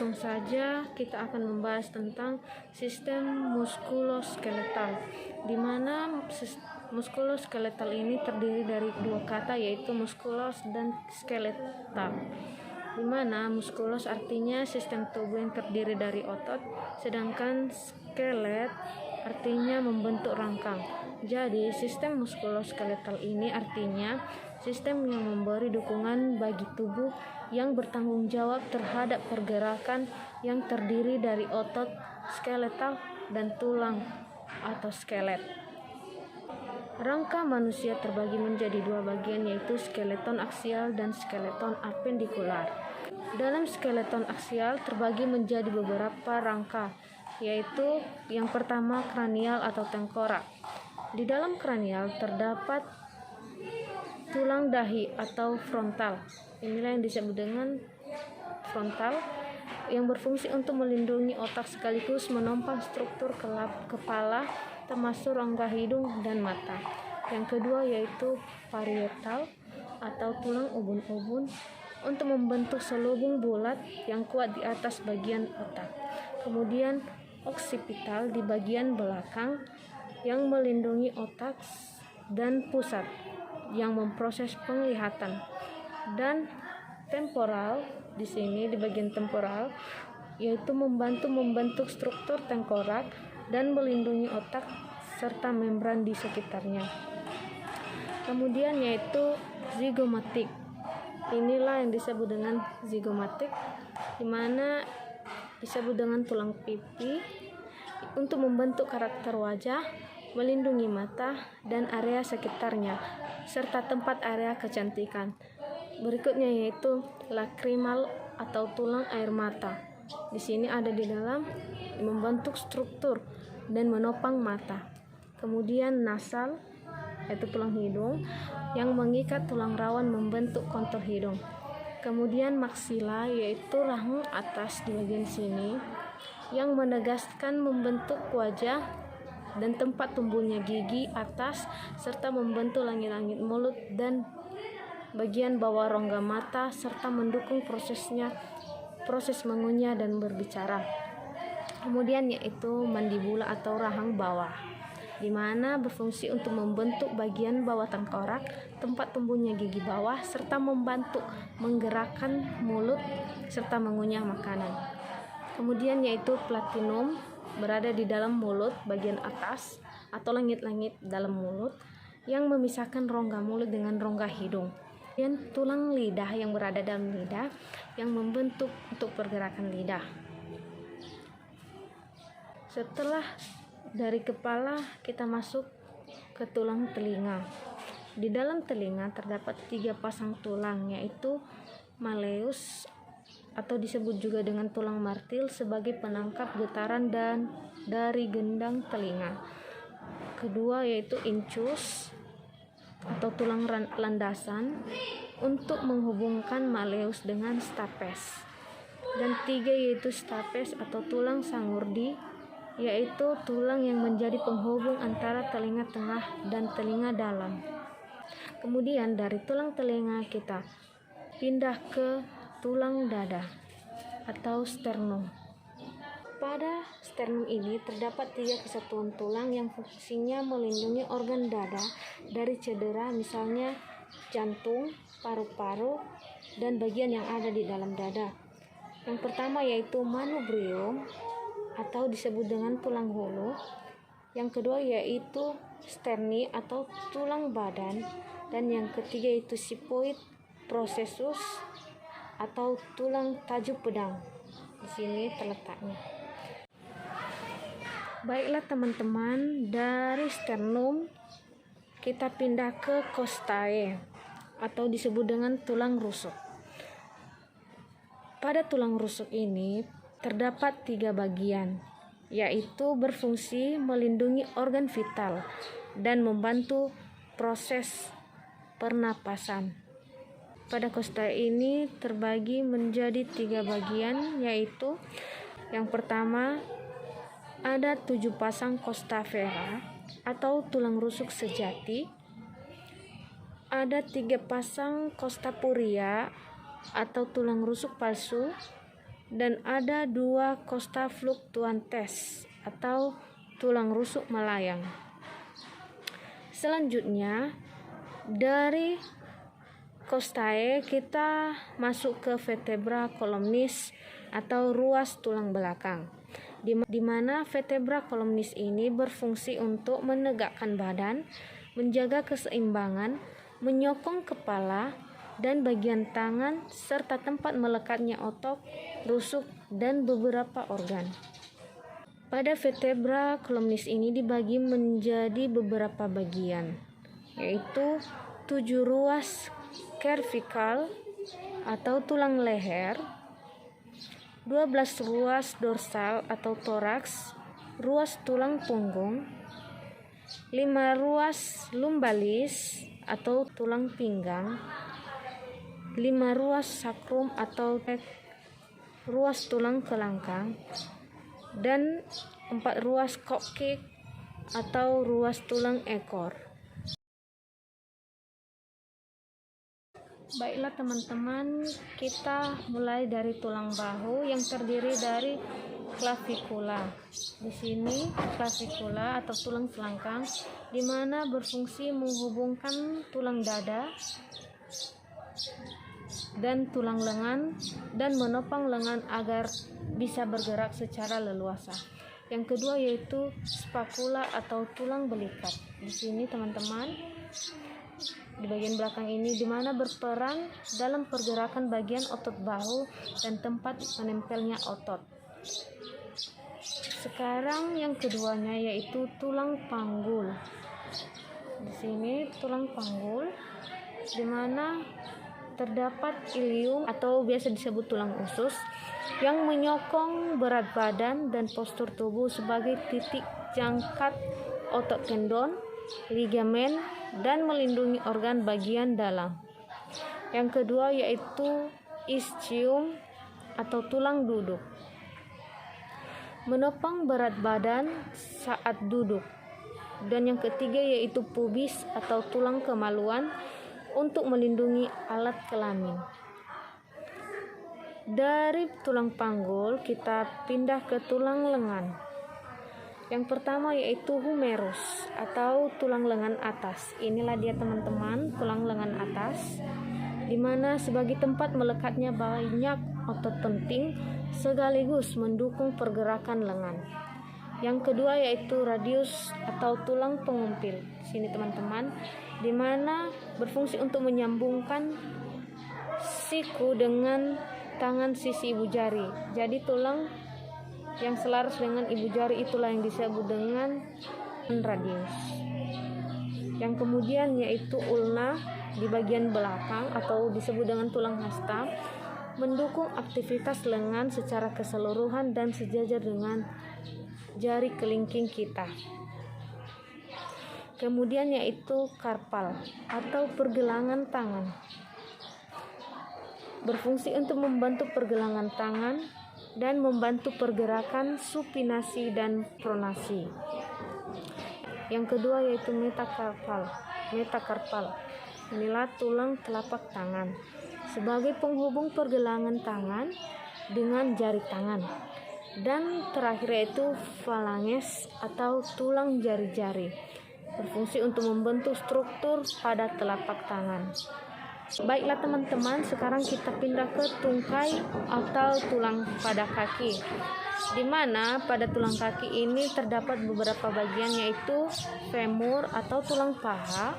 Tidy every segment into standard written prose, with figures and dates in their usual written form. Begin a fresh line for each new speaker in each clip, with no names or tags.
langsung saja kita akan membahas tentang sistem muskuloskeletal, di mana muskuloskeletal ini terdiri dari dua kata, yaitu muskulos dan skeletal, di mana muskulos artinya sistem tubuh yang terdiri dari otot, sedangkan skelet artinya membentuk rangkang. Jadi sistem muskuloskeletal ini artinya sistem yang memberi dukungan bagi tubuh yang bertanggung jawab terhadap pergerakan yang terdiri dari otot, skeletal, dan tulang atau skelet. Rangka manusia terbagi menjadi dua bagian, yaitu skeleton aksial dan skeleton apendikular. Dalam skeleton aksial terbagi menjadi beberapa rangka, yaitu yang pertama kranial atau tengkorak. Di dalam kranial terdapat tulang dahi atau frontal. Inilah yang disebut dengan frontal, yang berfungsi untuk melindungi otak sekaligus menopang struktur kepala termasuk rongga hidung dan mata. Yang kedua yaitu parietal atau tulang ubun-ubun untuk membentuk selubung bulat yang kuat di atas bagian otak. Kemudian oksipital di bagian belakang yang melindungi otak dan pusat yang memproses penglihatan. Dan temporal di sini di bagian temporal yaitu membantu membentuk struktur tengkorak dan melindungi otak serta membran di sekitarnya. Kemudian yaitu zigomatik. Inilah yang disebut dengan zigomatik, di mana disebut dengan tulang pipi untuk membentuk karakter wajah, melindungi mata dan area sekitarnya serta tempat area kecantikan. Berikutnya yaitu lakrimal atau tulang air mata. Di sini ada di dalam membentuk struktur dan menopang mata. Kemudian nasal yaitu tulang hidung yang mengikat tulang rawan membentuk kontur hidung. Kemudian maksila yaitu rahang atas di bagian sini yang menegaskan membentuk wajah dan tempat tumbuhnya gigi atas serta membentuk langit-langit mulut dan bagian bawah rongga mata serta mendukung proses mengunyah dan berbicara. Kemudian yaitu mandibula atau rahang bawah, di mana berfungsi untuk membentuk bagian bawah tengkorak, tempat tumbuhnya gigi bawah serta membantu menggerakkan mulut serta mengunyah makanan. Kemudian yaitu platinum berada di dalam mulut bagian atas atau langit-langit dalam mulut yang memisahkan rongga mulut dengan rongga hidung. Dan tulang lidah yang berada dalam lidah yang membentuk untuk pergerakan lidah. Setelah dari kepala kita masuk ke tulang telinga. Di dalam telinga terdapat 3 pasang tulang, yaitu malleus atau disebut juga dengan tulang martil sebagai penangkap getaran dan dari gendang telinga. Kedua yaitu incus atau tulang landasan untuk menghubungkan malleus dengan stapes. Dan 3 yaitu stapes atau tulang sangurdi, yaitu tulang yang menjadi penghubung antara telinga tengah dan telinga dalam. Kemudian dari tulang telinga kita pindah ke tulang dada atau sternum. Pada sternum ini terdapat 3 kesatuan tulang yang fungsinya melindungi organ dada dari cedera, misalnya jantung, paru-paru, dan bagian yang ada di dalam dada. Yang pertama yaitu manubrium atau disebut dengan tulang hulu. Yang kedua yaitu sterni atau tulang badan, dan yang ketiga yaitu sipoid processus atau tulang tajuk pedang. Di sini terletaknya. Baiklah teman-teman, dari sternum kita pindah ke costae atau disebut dengan tulang rusuk. Pada tulang rusuk ini terdapat 3 bagian, yaitu berfungsi melindungi organ vital dan membantu proses pernapasan. Pada costae ini terbagi menjadi 3 bagian, yaitu yang pertama ada 7 pasang costa vera atau tulang rusuk sejati, ada 3 pasang costa puria atau tulang rusuk palsu, dan ada 2 costa fluctuantes atau tulang rusuk melayang. Selanjutnya dari costae kita masuk ke vertebra columnis atau ruas tulang belakang, di mana vertebra columnis ini berfungsi untuk menegakkan badan, menjaga keseimbangan, menyokong kepala dan bagian tangan, serta tempat melekatnya otot, rusuk, dan beberapa organ. Pada vertebra columnis ini dibagi menjadi beberapa bagian, yaitu 7 ruas cervical atau tulang leher, 12 ruas dorsal atau toraks, ruas tulang punggung, 5 ruas lumbalis atau tulang pinggang, 5 ruas sacrum atau ruas tulang kelangkang, dan 4 ruas coccyx atau ruas tulang ekor. Baiklah teman-teman, kita mulai dari tulang bahu yang terdiri dari clavikula. Di sini clavikula atau tulang selangkang, di mana berfungsi menghubungkan tulang dada dan tulang lengan dan menopang lengan agar bisa bergerak secara leluasa. Yang kedua yaitu spacula atau tulang belikat. Di sini teman-teman, di bagian belakang ini, di mana berperan dalam pergerakan bagian otot bahu dan tempat menempelnya otot. Sekarang yang keduanya yaitu tulang panggul. Di sini tulang panggul, di mana terdapat ilium atau biasa disebut tulang usus yang menyokong berat badan dan postur tubuh sebagai titik jangkat otot tendon, ligamen, dan melindungi organ bagian dalam. Yang kedua yaitu ischium atau tulang duduk, menopang berat badan saat duduk. Dan yang ketiga yaitu pubis atau tulang kemaluan untuk melindungi alat kelamin. Dari tulang panggul kita pindah ke tulang lengan. Yang pertama yaitu humerus atau tulang lengan atas. Inilah dia teman-teman, tulang lengan atas, di mana sebagai tempat melekatnya banyak otot penting sekaligus mendukung pergerakan lengan. Yang kedua yaitu radius atau tulang pengumpil. Sini teman-teman, di mana berfungsi untuk menyambungkan siku dengan tangan sisi ibu jari. Jadi tulang yang selaras dengan ibu jari itulah yang disebut dengan radius. Yang kemudian yaitu ulna di bagian belakang atau disebut dengan tulang hasta, mendukung aktivitas lengan secara keseluruhan dan sejajar dengan jari kelingking kita. Kemudian yaitu karpal atau pergelangan tangan, berfungsi untuk membantu pergelangan tangan dan membantu pergerakan supinasi dan pronasi. Yang kedua yaitu metakarpal. Inilah tulang telapak tangan sebagai penghubung pergelangan tangan dengan jari tangan. Dan terakhir yaitu falanges atau tulang jari-jari, berfungsi untuk membentuk struktur pada telapak tangan. Baiklah teman-teman, sekarang kita pindah ke tungkai atau tulang pada kaki, di mana pada tulang kaki ini terdapat beberapa bagian yaitu femur atau tulang paha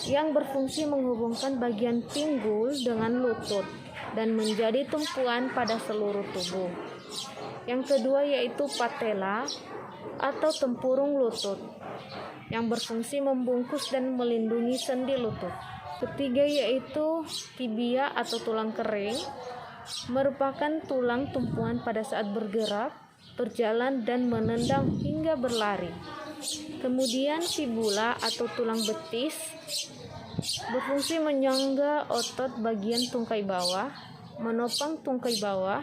yang berfungsi menghubungkan bagian pinggul dengan lutut dan menjadi tumpuan pada seluruh tubuh. Yang kedua yaitu patella atau tempurung lutut yang berfungsi membungkus dan melindungi sendi lutut. Ketiga yaitu tibia atau tulang kering, merupakan tulang tumpuan pada saat bergerak, berjalan, dan menendang hingga berlari. Kemudian fibula atau tulang betis, berfungsi menyangga otot bagian tungkai bawah, menopang tungkai bawah,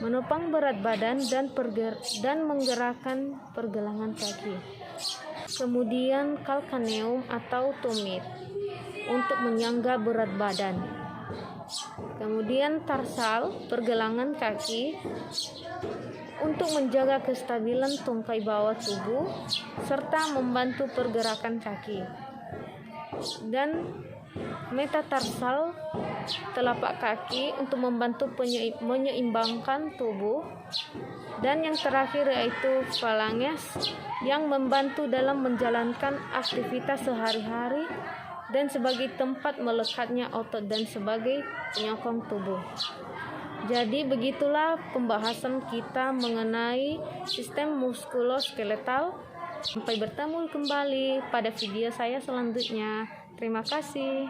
menopang berat badan, dan menggerakkan pergelangan kaki. Kemudian calcaneum atau tumit untuk menyangga berat badan. Kemudian tarsal, pergelangan kaki untuk menjaga kestabilan tungkai bawah tubuh serta membantu pergerakan kaki. Dan metatarsal, telapak kaki untuk membantu menyeimbangkan tubuh. Dan yang terakhir yaitu falanges yang membantu dalam menjalankan aktivitas sehari-hari dan sebagai tempat melekatnya otot dan sebagai penyokong tubuh. Jadi begitulah pembahasan kita mengenai sistem muskuloskeletal. Sampai bertemu kembali pada video saya selanjutnya. Terima kasih.